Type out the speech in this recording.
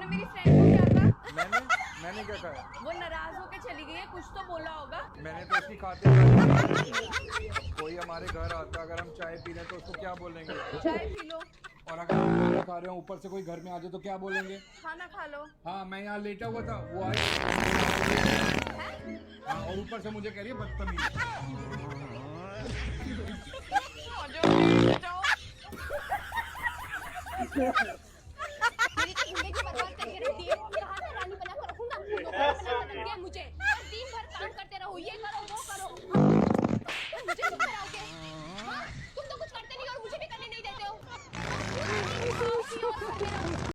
मेरी फ्रेंड को क्या कहा? मैंने क्या कहा? वो नाराज होके चली गई है, कुछ तो बोला होगा। मैंने तो उसकी खातिर कोई हमारे घर आता, अगर हम चाय पी रहे हैं तो उसको क्या बोलेंगे? चाय पी लो, और अगर हम खाना खा रहे हो ऊपर से कोई घर में आ जाए तो क्या बोलेंगे? खाना खा लो। हाँ, मैं यहाँ लेटा हुआ था, वो आई। हाँ, और ऊपर से मुझे कह रही है बदतमीज। मेरी तो जिंदगी बर्बाद करके रखी है। कहाँ से रानी बना कर रखूं ना, नौकर बना कर रख दिया मुझे। दिन भर काम करते रहो, ये करो वो करो। तुम मुझे क्यों कराओगे? हाँ? तुम तो कुछ करते नहीं और मुझे भी करने नहीं देते हो।